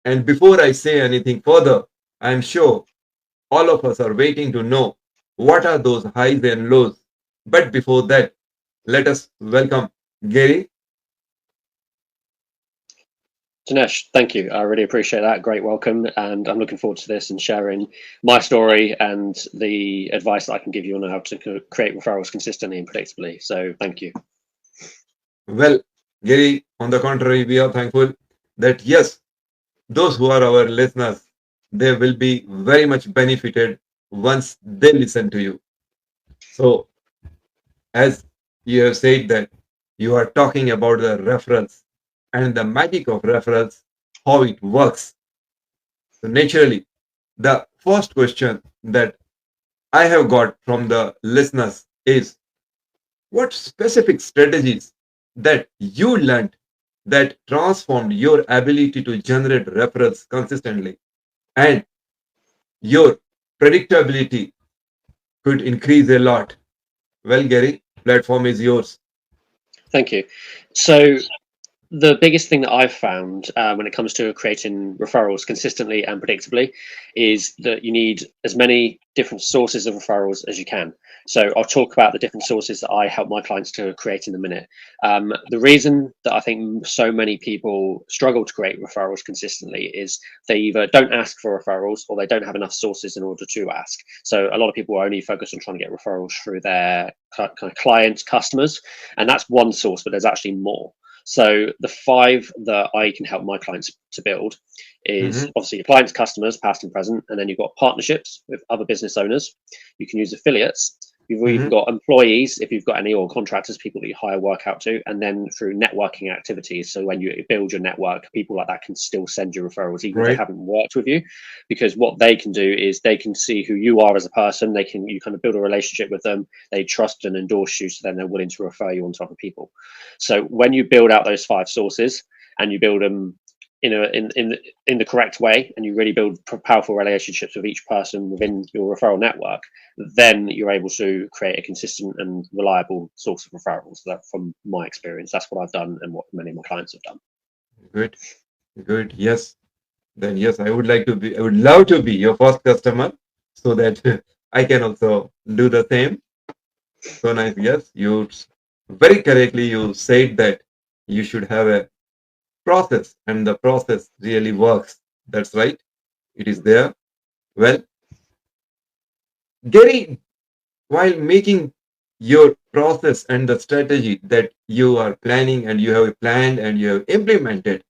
And before I say anything further, I'm sure all of us are waiting to know what are those highs and lows. But before that, let us welcome Gary. Dinesh, thank you. I really appreciate that. Great welcome. And I'm looking forward to this and sharing my story and the advice that I can give you on how to create referrals consistently and predictably. So thank you. Well, Gary, on the contrary, we are thankful that yes, those who are our listeners, they will be very much benefited once they listen to you. So, as you have said that you are talking about the referrals and the magic of referrals, how it works. So, naturally, the first question that I have got from the listeners is what specific strategies that you learned that transformed your ability to generate referrals consistently and your predictability could increase a lot. Well, Gary, platform is yours. Thank you. So the biggest thing that I've found when it comes to creating referrals consistently and predictably is that you need as many different sources of referrals as you can. So I'll talk about the different sources that I help my clients to create in a minute. The reason that I think so many people struggle to create referrals consistently is they either don't ask for referrals or they don't have enough sources in order to ask. So a lot of people are only focused on trying to get referrals through their kind of clients, customers, and that's one source, but there's actually more. So the five that I can help my clients to build is Mhm, obviously your clients, customers, past and present, and then you've got partnerships with other business owners. You can use affiliates. You've even mhm. got employees, if you've got any, or contractors, people that you hire work out to, and then through networking activities. So when you build your network, people like that can still send you referrals, even if they Right. haven't worked with you, because what they can do is they can see who you are as a person. You kind of build a relationship with them. They trust and endorse you, so then they're willing to refer you on to other people. So when you build out those five sources and you build them in the correct way, and you really build powerful relationships with each person within your referral network, then you're able to create a consistent and reliable source of referrals. That, from my experience, that's what I've done and what many of my clients have done. Good. Good. Yes. Then yes, I would like to be. I would love to be your first customer, so that I can also do the same. So nice. Yes, you very correctly you said that you should have a process, and the process really works. That's right. It is there. Well, Gary, while making your process and the strategy that you are planning and you have planned and you have implemented,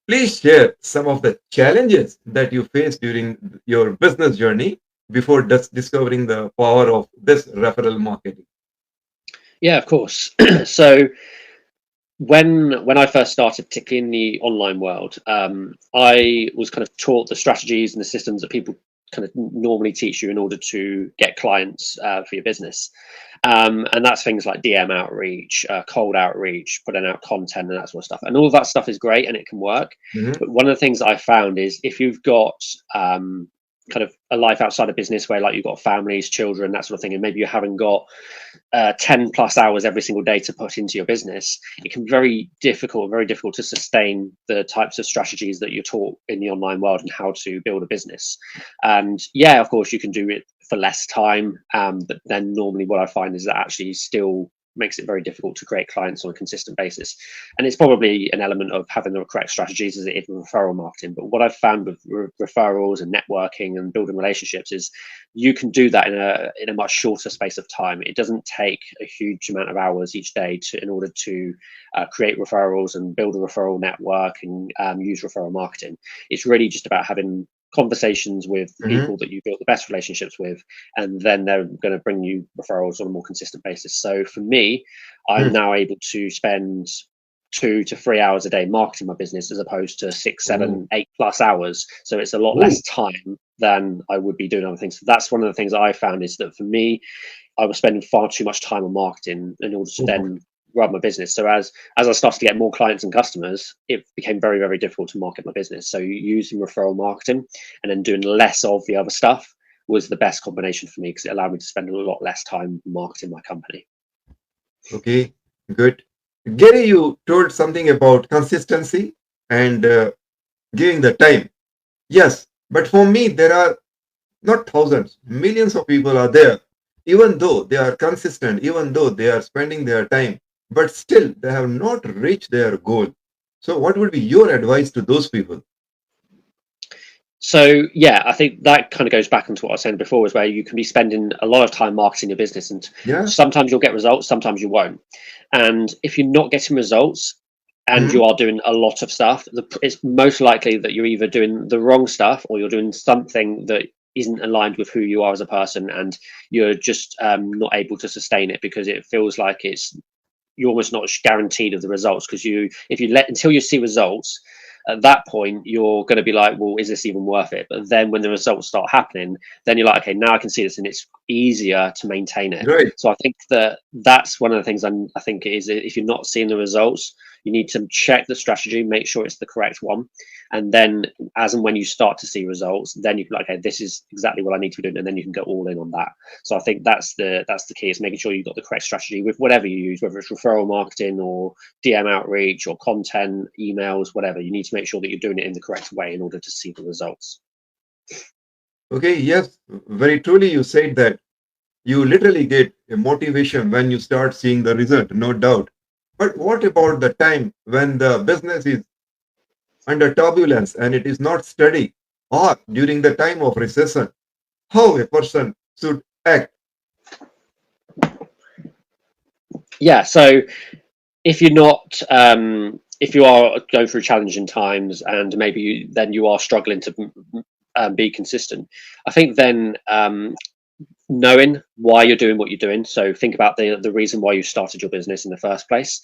please share some of the challenges that you faced during your business journey before discovering the power of this referral marketing. Yeah, of course. So when I first started, particularly in the online world, I was kind of taught the strategies and the systems that people kind of normally teach you in order to get clients for your business. And that's things like DM outreach, cold outreach, putting out content and that sort of stuff. And all of that stuff is great and it can work. Mhm. But one of the things that I found is if you've got kind of a life outside of business where like you've got families, children, that sort of thing, and maybe you haven't got 10 plus hours every single day to put into your business, it can be very difficult to sustain the types of strategies that you're taught in the online world and how to build a business. And yeah, of course, you can do it for less time. But then normally what I find is that actually still makes it very difficult to create clients on a consistent basis. And it's probably an element of having the correct strategies as it is with referral marketing. But what I've found with referrals and networking and building relationships is you can do that in a much shorter space of time. It doesn't take a huge amount of hours each day in order to create referrals and build a referral network and use referral marketing. It's really just about having conversations with the Mhm. people that you built the best relationships with, and then they're going to bring you referrals on a more consistent basis. So for me, I'm Hmm. now able to spend 2 to 3 hours a day marketing my business as opposed to six, Oh, 7, 8 plus hours. So it's a lot oh, less time than I would be doing other things. So that's one of the things I found is that for me, I was spending far too much time on marketing in order to oh. then run my business. So as I started to get more clients and customers, it became very difficult to market my business. So using referral marketing and then doing less of the other stuff was the best combination for me because it allowed me to spend a lot less time marketing my company. Okay, good. Gary, you told something about consistency, and giving the time. Yes, but for me, there are not thousands, millions of people are there. Even though they are consistent, even though they are spending their time, but still they have not reached their goal. So, what would be your advice to those people? So yeah, I think that kind of goes back into what I was saying before, is where you can be spending a lot of time marketing your business, and Yeah. sometimes you'll get results, sometimes you won't. And if you're not getting results and Mhm. you are doing a lot of stuff, it's most likely that you're either doing the wrong stuff or you're doing something that isn't aligned with who you are as a person, and you're just not able to sustain it because it feels like you're almost not guaranteed of the results, because if you let until you see results, at that point you're going to be like, well, is this even worth it? But then when the results start happening, then you're like, okay, now I can see this, and it's easier to maintain it. Right. So I think that's one of the things I think is, if you're not seeing the results, you need to check the strategy, make sure it's the correct one, and then as and when you start to see results, then you can be like, okay, this is exactly what I need to be doing, and then you can go all in on that. So I think that's the key, is making sure you've got the correct strategy with whatever you use, whether it's referral marketing or DM outreach or content, emails, whatever. You need to make sure that you're doing it in the correct way in order to see the results. Okay. Yes. Very truly, you said that you literally get a motivation when you start seeing the result, no doubt. But what about the time when the business is under turbulence and it is not steady, or during the time of recession? How a person should act? Yeah. So if you're not if you are going through challenging times, and maybe then you are struggling to be consistent, I think then knowing why you're doing what you're doing. So think about the reason why you started your business in the first place.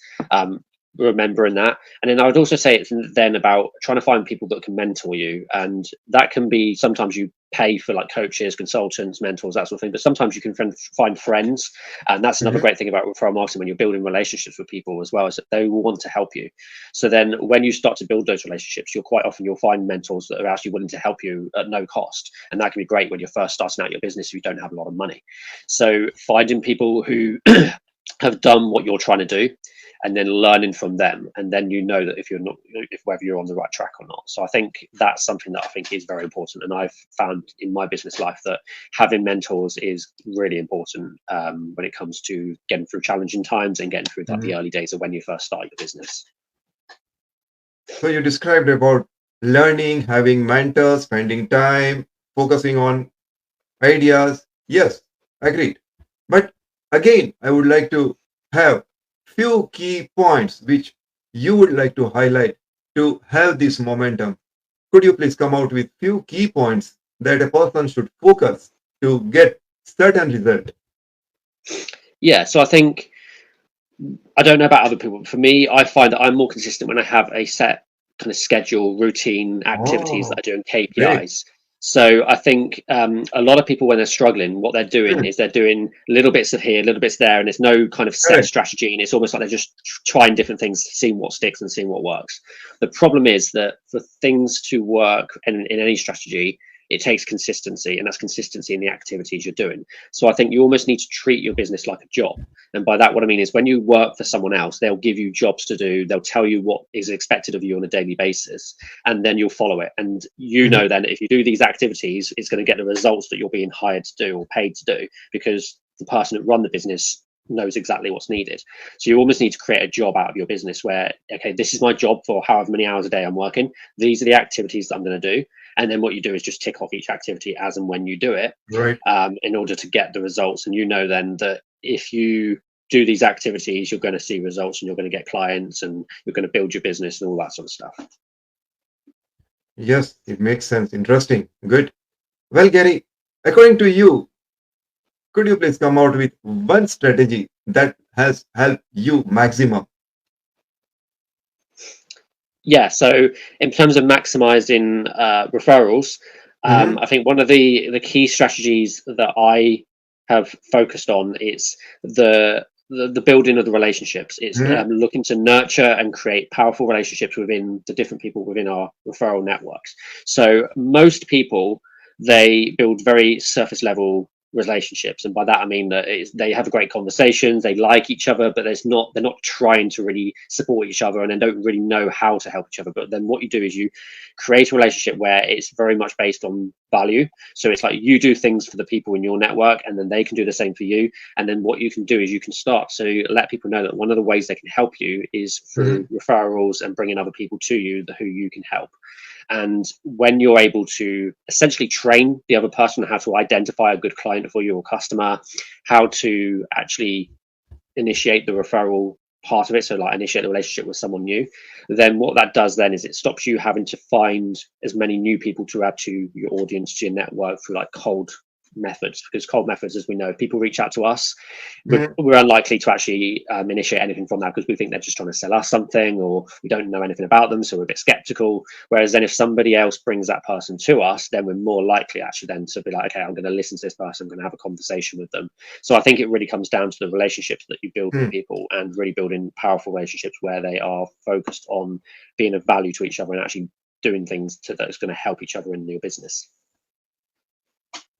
Remembering that, and then I would also say it's then about trying to find people that can mentor you, and that can be, sometimes you pay for like coaches, consultants, mentors, that sort of thing, but sometimes you can find friends. And that's another Mhm. great thing about referral marketing, when you're building relationships with people as well, is that they will want to help you. So then when you start to build those relationships, you'll find mentors that are actually willing to help you at no cost, and that can be great when you're first starting out your business if you don't have a lot of money. So finding people who have done what you're trying to do, and then learning from them, and then you know that if you're not, if whether you're on the right track or not. So I think that's something that I think is very important, and I've found in my business life that having mentors is really important when it comes to getting through challenging times and getting through like the Mhm. early days of when you first start your business. So you described about learning, having mentors, spending time, focusing on ideas. Yes, agreed. But again, I would like to have few key points which you would like to highlight to have this momentum. Could you please come out with few key points that a person should focus to get certain result? Yeah, so I think, I don't know about other people, but for me, I find that I'm more consistent when I have a set kind of schedule, routine activities that Oh, I do, and great. KPIs. So I think a lot of people, when they're struggling, what they're doing Hmm, is they're doing little bits of here, little bits there, and there's no kind of set correct. strategy, and it's almost like they're just trying different things, seeing what sticks and seeing what works. The problem is that for things to work in any strategy, it takes consistency, and that's consistency in the activities you're doing. So I think you almost need to treat your business like a job. And by that, what I mean is, when you work for someone else, they'll give you jobs to do. They'll tell you what is expected of you on a daily basis, and then you'll follow it. And you Mhm. know, then if you do these activities, it's going to get the results that you're being hired to do or paid to do, because the person that run the business knows exactly what's needed. So you almost need to create a job out of your business where, okay, this is my job for however many hours a day I'm working. These are the activities that I'm going to do. And then what you do is just tick off each activity as and when you do it, Right. in order to get the results. And you know then that if you do these activities, you're going to see results, and you're going to get clients, and you're going to build your business and all that sort of stuff. Yes, it makes sense. Interesting. Good. Well, Gary, according to you, could you please come out with one strategy that has helped you maximum? Yeah. So in terms of maximizing referrals, Hmm. I think one of the key strategies that I have focused on is the building of the relationships. It's Hmm. looking to nurture and create powerful relationships within the different people within our referral networks. So most people, they build very surface level relationships. And by that I mean that they have great conversations, they like each other, but they're not trying to really support each other, and they don't really know how to help each other. But then what you do is you create a relationship where it's very much based on value. So it's like you do things for the people in your network, and then they can do the same for you. And then what you can do is you can start to let people know that one of the ways they can help you is through referrals and bringing other people to you who you can help. And when you're able to essentially train the other person how to identify a good client for your customer, how to actually initiate the referral part of it, so like initiate the relationship with someone new, then what that does then is it stops you having to find as many new people to add to your audience, to your network, through like cold methods. Because cold methods, as we know, if people reach out to us, we're unlikely to actually initiate anything from that, because we think they're just trying to sell us something, or we don't know anything about them, so we're a bit skeptical. Whereas then if somebody else brings that person to us, then we're more likely actually then to be like, okay, I'm going to listen to this person, I'm going to have a conversation with them. So I think it really comes down to the relationships that you build with people, and really building powerful relationships where they are focused on being of value to each other and actually doing things that's going to help each other in your business.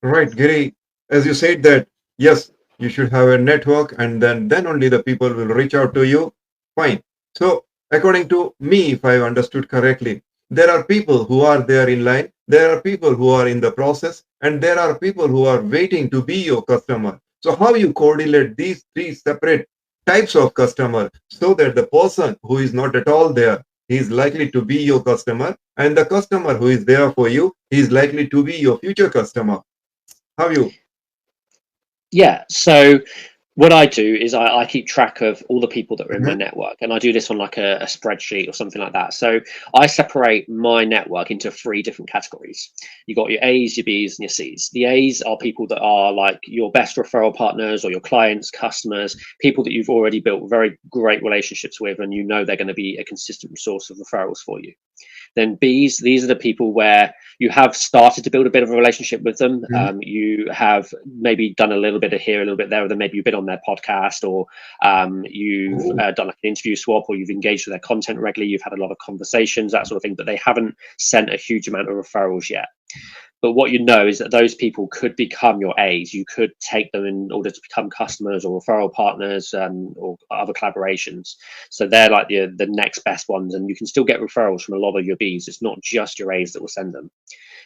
Right, Giri. As you said that, yes, you should have a network, and then only the people will reach out to you. Fine. So according to me, if I understood correctly, there are people who are there in line, there are people who are in the process, and there are people who are waiting to be your customer. So how you correlate these three separate types of customer, so that the person who is not at all there, he is likely to be your customer, and the customer who is there for you, he is likely to be your future customer. How you? Yeah, so what I do is I keep track of all the people that are in my Mhm. network, and I do this on like a spreadsheet or something like that. So I separate my network into 3 different categories. You got your A's, your B's, and your C's. The A's are people that are like your best referral partners, or your clients, customers, people that you've already built very great relationships with, and you know they're going to be a consistent source of referrals for you. Then B's, these are the people where you have started to build a bit of a relationship with them. Mhm. You have maybe done a little bit of here, a little bit there, or then maybe you've been on their podcast, or you've Oh. done like an interview swap, or you've engaged with their content regularly, you've had a lot of conversations, that sort of thing, but they haven't sent a huge amount of referrals yet. But what you know is that those people could become your A's. You could take them in order to become customers or referral partners, or other collaborations. So they're like the next best ones, and you can still get referrals from a lot of your B's. It's not just your A's that will send them.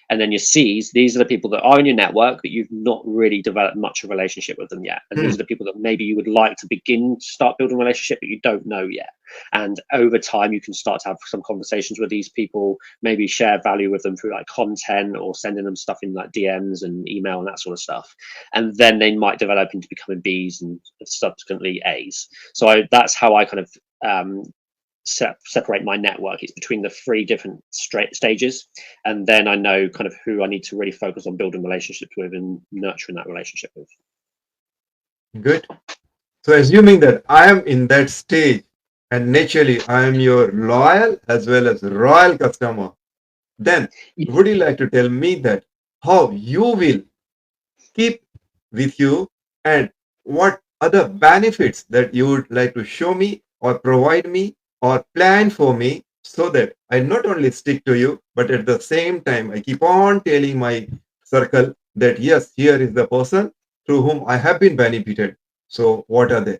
And then your C's, these are the people that are in your network, but you've not really developed much of a relationship with them yet. And these Hmm. are the people that maybe you would like to begin to start building a relationship, but you don't know yet. And over time, you can start to have some conversations with these people, maybe share value with them through like content, or sending them stuff in like DMs and email and that sort of stuff. And then they might develop into becoming B's and subsequently A's. So that's how I kind of separate my network. It's between the 3 different stages, and then I know kind of who I need to really focus on building relationships with and nurturing that relationship with. Good. So assuming that I am in that stage, and naturally I am your loyal as well as royal customer, then would you like to tell me that how you will keep with you, and what other benefits that you would like to show me or provide me or plan for me, so that I not only stick to you, but at the same time I keep on telling my circle that yes, here is the person through whom I have been benefited. So what are they?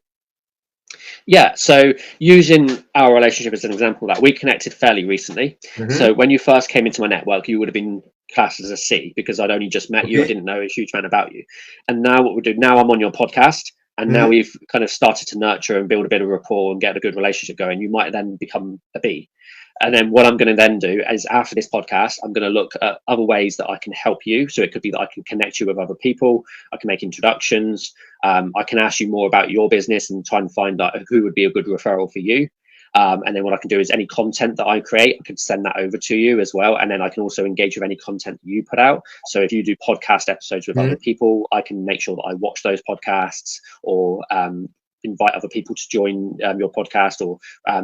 Yeah, so using our relationship as an example, that we connected fairly recently. Mhm. So when you first came into my network, you would have been classed as a C, because I'd only just met you. I Okay. didn't know a huge amount about you. And now what we do, now I'm on your podcast, and now Mhm. we've kind of started to nurture and build a bit of rapport and get a good relationship going. You might then become a B. And then what I'm going to then do is, after this podcast, I'm going to look at other ways that I can help you. So it could be that I can connect you with other people, I can make introductions, I can ask you more about your business and try and find out who would be a good referral for you. And then what I can do is any content that I create, I can send that over to you as well. And then I can also engage with any content that you put out. So if you do podcast episodes with other Mhm. people, I can make sure that I watch those podcasts, or invite other people to join your podcast, or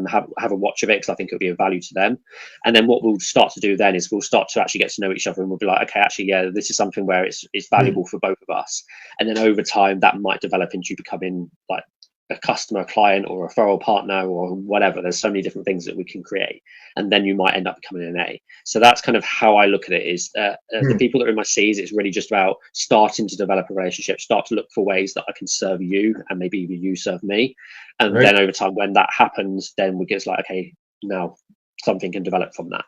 have a watch of it, because I think it'll be of value to them. And then what we'll start to do then is we'll start to actually get to know each other, and we'll be like, okay, actually, yeah, this is something where it's Mhm. valuable for both of us. And then over time, that might develop into becoming like a customer, client, or a referral partner, or whatever. There's so many different things that we can create, and then you might end up becoming an A. So that's kind of how I look at it. Is the Hmm. people that are in my C's, it's really just about starting to develop a relationship, start to look for ways that I can serve you, and maybe even you serve me, and Right, then over time, when that happens, then we get like, okay, now something can develop from that.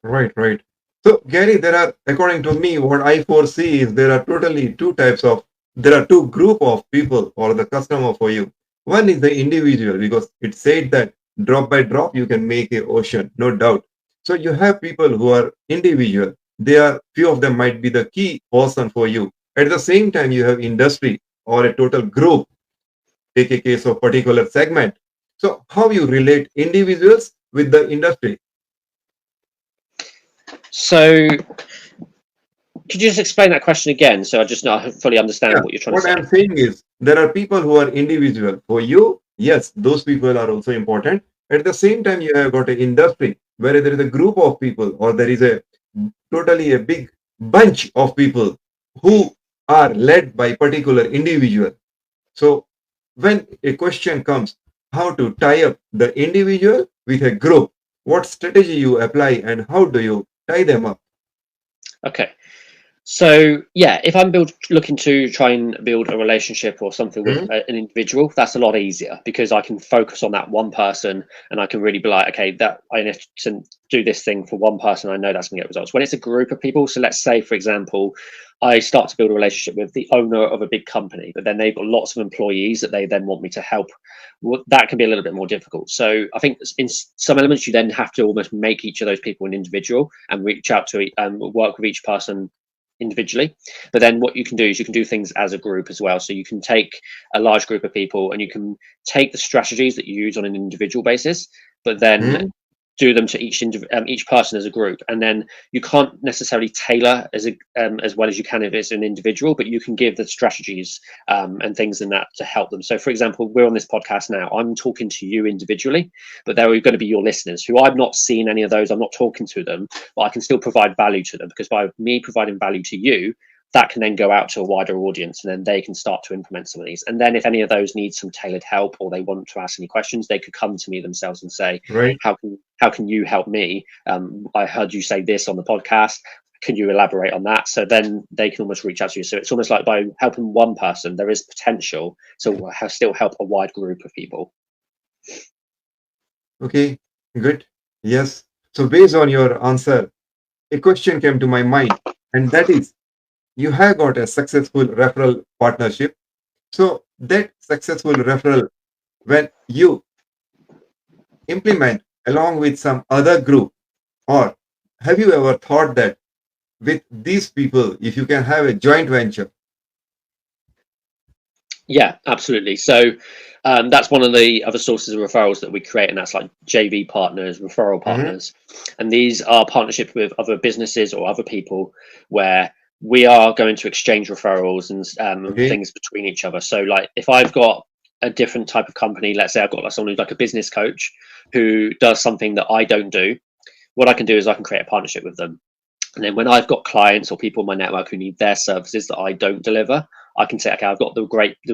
right. So, Gary, there are, according to me, what I foresee is there are totally there are two group of people or the customer for you. One is the individual because it said that drop by drop you can make a ocean, no doubt. So you have people who are individual. They are few of them might be the key person for you. At the same time, you have industry or a total group. Take a case of particular segment. So how you relate individuals with the industry? So could you just explain that question again, so I just not fully understand Yeah, what you're trying to what say? I'm saying is there are people who are individual. For you, yes, those people are also important. At the same time, you have got an industry where there is a group of people or there is a totally a big bunch of people who are led by particular individual. So when a question comes, how to tie up the individual with a group, what strategy you apply and how do you tie them up? Okay. So yeah, if I'm looking to try and build a relationship or something with Hmm? an individual, that's a lot easier because I can focus on that one person and I can really be like, okay, that I need to do this thing for one person. I know that's going to get results. When it's a group of people, so let's say, for example, I start to build a relationship with the owner of a big company, but then they've got lots of employees that they then want me to help. Well, that can be a little bit more difficult. So I think in some elements, you then have to almost make each of those people an individual and reach out to work with each person individually. But then what you can do is you can do things as a group as well. So you can take a large group of people and you can take the strategies that you use on an individual basis, but then Hmm? do them to each person as a group, and then you can't necessarily tailor as well as you can if it's an individual, but you can give the strategies and things in that to help them. So, for example, we're on this podcast now. I'm talking to you individually, but there are going to be your listeners who I've not seen any of those. I'm not talking to them, but I can still provide value to them because by me providing value to you, that can then go out to a wider audience and then they can start to implement some of these. And then if any of those need some tailored help or they want to ask any questions, they could come to me themselves and say, Right. how can you help me? I heard you say this on the podcast. Can you elaborate on that? So then they can almost reach out to you. So it's almost like by helping one person, there is potential to still help a wide group of people. Okay. Good. Yes. So based on your answer, a question came to my mind, and that is you have got a successful referral partnership. So that successful referral, when you implement along with some other group, or have you ever thought that with these people, if you can have a joint venture? Yeah, absolutely. So that's one of the other sources of referrals that we create, and that's like JV partners, referral Hmm. partners. And these are partnerships with other businesses or other people where we are going to exchange referrals and Okay. things between each other. So, like, if I've got a different type of company, let's say I've got like someone who's like a business coach who does something that I don't do, what I can do is I can create a partnership with them. And then when I've got clients or people in my network who need their services that I don't deliver, I can say, okay, I've got the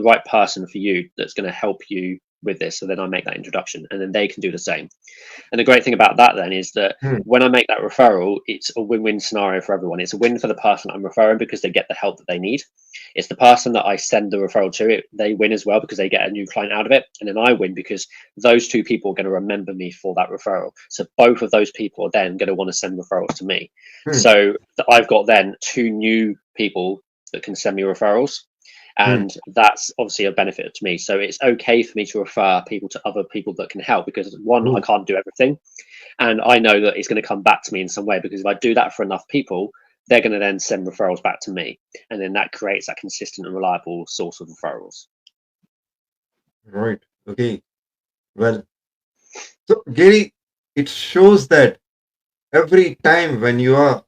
right person for you that's going to help you with this. So then I make that introduction, and then they can do the same. And the great thing about that then is that Hmm. when I make that referral, it's a win-win scenario for everyone. It's a win for the person I'm referring because they get the help that they need. It's the person that I send the referral to, they win as well because they get a new client out of it. And then I win because those two people are going to remember me for that referral. So both of those people are then going to want to send referrals to me. Hmm. So I've got then two new people that can send me referrals, Hmm. and that's obviously a benefit to me. So it's okay for me to refer people to other people that can help because one, I True. can't do everything, and I know that it's going to come back to me in some way because if I do that for enough people, they're going to then send referrals back to me, and then that creates that consistent and reliable source of referrals. Right. Okay. Well, so Gary, it shows that every time when you are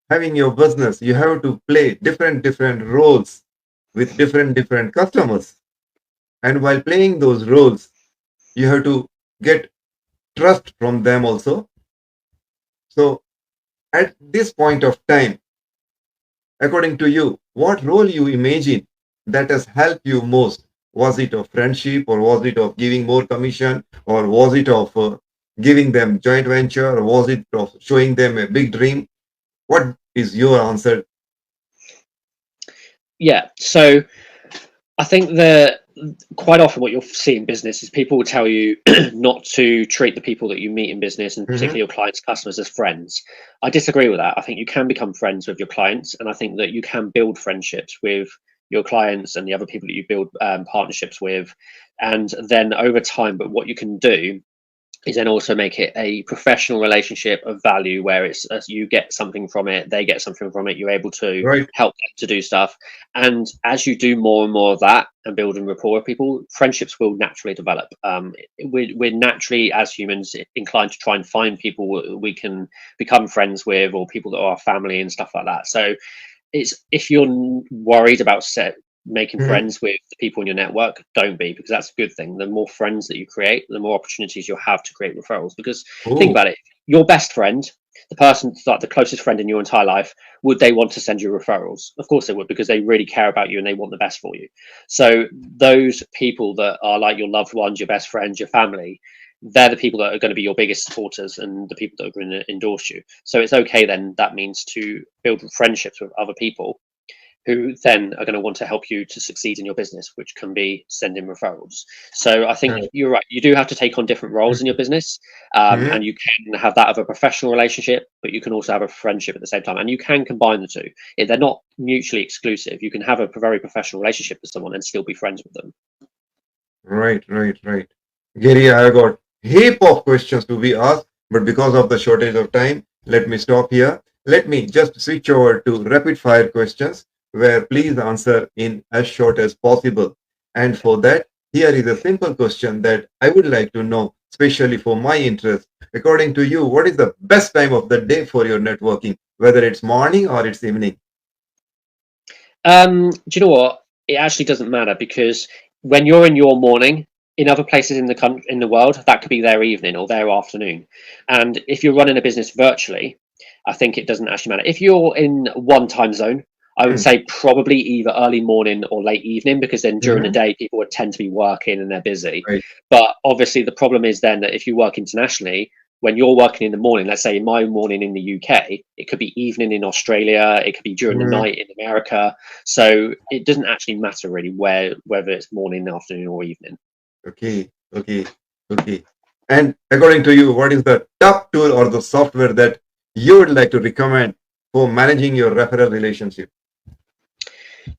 having your business, you have to play different roles with different customers. And while playing those roles, you have to get trust from them also. So at this point of time, according to you, what role you imagine that has helped you most? Was it of friendship, or was it of giving more commission, or was it of giving them joint venture, or was it of showing them a big dream? What is your answer? Yeah. So I think that quite often what you'll see in business is people will tell you not to treat the people that you meet in business, and Mm-hmm. particularly your clients, customers, as friends. I disagree with that. I think you can become friends with your clients, and I think that you can build friendships with your clients and the other people that you build partnerships with, and then over time. But what you can do is then also make it a professional relationship of value, where it's you get something from it, they get something from it, you're able to Right. help them to do stuff. And as you do more and more of that and building rapport with people, friendships will naturally develop. We're naturally, as humans, inclined to try and find people we can become friends with, or people that are our family and stuff like that. So it's, if you're worried about making Mm-hmm. friends with the people in your network, don't be, because that's a good thing. The more friends that you create, the more opportunities you'll have to create referrals. Because think Oh, about it, your best friend, the person, like the closest friend in your entire life, would they want to send you referrals? Of course they would, because they really care about you and they want the best for you. So those people that are like your loved ones, your best friends, your family, they're the people that are going to be your biggest supporters and the people that are going to endorse you. So it's okay then, that means, to build friendships with other people who then are going to want to help you to succeed in your business, which can be sending referrals. So I think correct. you're right. You do have to take on different roles in your business, Mm-hmm. and you can have that of a professional relationship, but you can also have a friendship at the same time, and you can combine the two. They're not mutually exclusive. You can have a very professional relationship with someone and still be friends with them. Right, right, right. Gary, I have got heap of questions to be asked, but because of the shortage of time, let me stop here. Let me just switch over to rapid fire questions, where please answer in as short as possible. And for that, here is a simple question that I would like to know, especially for my interest. According to you, what is the best time of the day for your networking, whether it's morning or it's evening? Do you know what? It actually doesn't matter, because when you're in your morning, in other places in the country, in the world, that could be their evening or their afternoon. And if you're running a business virtually, I think it doesn't actually matter. If you're in one time zone, I would Hmm. say probably either early morning or late evening, because then during the Mm-hmm. day people would tend to be working and they're busy. Right. But obviously the problem is then that if you work internationally, when you're working in the morning, let's say in my morning in the UK, it could be evening in Australia, it could be during the Mhm. night in America. So it doesn't actually matter really whether it's morning, afternoon, or evening. Okay, okay, okay. And according to you, what is the top tool or the software that you would like to recommend for managing your referral relationship?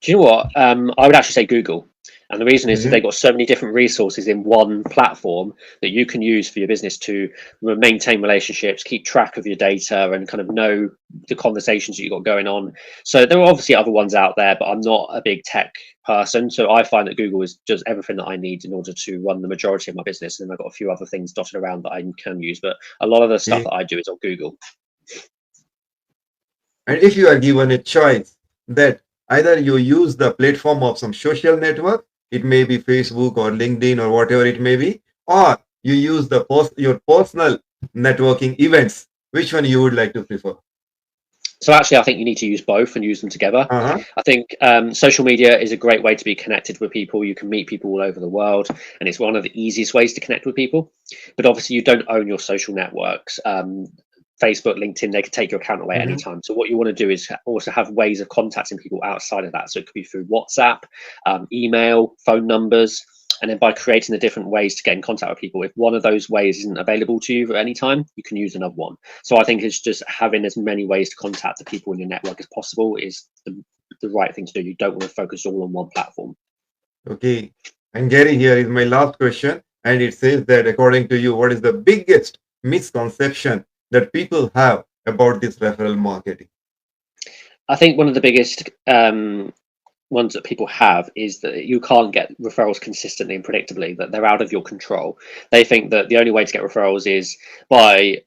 Do you know what? I would actually say Google. And the reason is that Hmm. they've got so many different resources in one platform that you can use for your business to maintain relationships, keep track of your data, and kind of know the conversations that you've got going on. So there are obviously other ones out there, but I'm not a big tech person. So I find that Google is just everything that I need in order to run the majority of my business. And I've got a few other things dotted around that I can use, but a lot of the stuff Okay. that I do is on Google. And if you are given a choice that either you use the platform of some social network, it may be Facebook or LinkedIn or whatever it may be, or you use the your personal networking events, which one you would like to prefer? So actually, I think you need to use both and use them together. Uh-huh. I think social media is a great way to be connected with people. You can meet people all over the world, and it's one of the easiest ways to connect with people. But obviously, you don't own your social networks. Facebook, LinkedIn, they can take your account away at any Hmm. time. So what you want to do is also have ways of contacting people outside of that. So it could be through WhatsApp, email, phone numbers. And then by creating the different ways to get in contact with people, if one of those ways isn't available to you at any time, you can use another one. So I think it's just having as many ways to contact the people in your network as possible is the right thing to do. You don't want to focus all on one platform. Okay. And Gary, here is my last question. And it says that according to you, what is the biggest misconception that people have about this referral marketing? I think one of the biggest ones that people have is that you can't get referrals consistently and predictably, that they're out of your control. They think that the only way to get referrals is by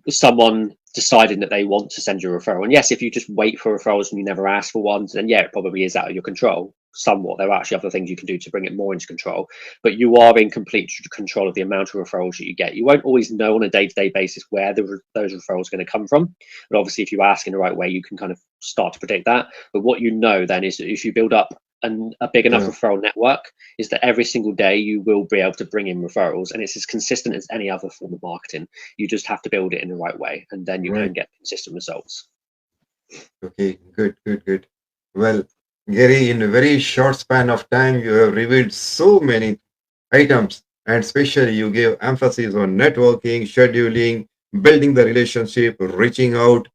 someone deciding that they want to send you a referral. And yes, if you just wait for referrals and you never ask for ones, then yeah, it probably is out of your control somewhat. There are actually other things you can do to bring it more into control, but you are in complete control of the amount of referrals that you get. You won't always know on a day-to-day basis where those referrals are going to come from, but obviously if you ask in the right way, you can kind of start to predict that. But what you know then is that if you build up a big enough Yeah. referral network is that every single day you will be able to bring in referrals, and it's as consistent as any other form of marketing. You just have to build it in the right way, and then you Right. can get consistent results. Okay. Good. Good. Good. Well, Gary, in a very short span of time, you have revealed so many items, and especially you gave emphasis on networking, scheduling, building the relationship, reaching out,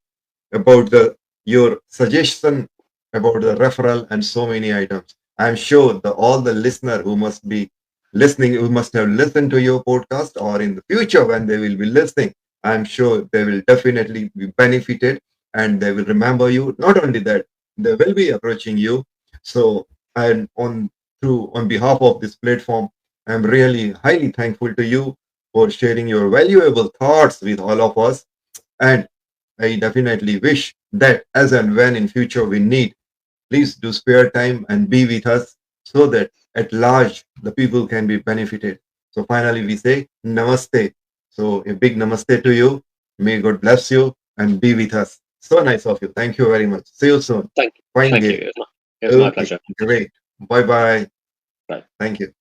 about the your suggestion about the referral, and so many items. I'm sure the all the listener who must be listening, who must have listened to your podcast, or in the future when they will be listening, I'm sure they will definitely be benefited, and they will remember you. Not only that, they will be approaching you. So, and on behalf of this platform, I'm really highly thankful to you for sharing your valuable thoughts with all of us. And I definitely wish that as and when in future we need, please do spare time and be with us, so that at large the people can be benefited. So finally we say namaste. So a big namaste to you. May God bless you and be with us. So nice of you. Thank you very much. See you soon. Thank, Fine, thank you. Gary. It was my Okay, pleasure. great. Bye bye. Right. Thank you.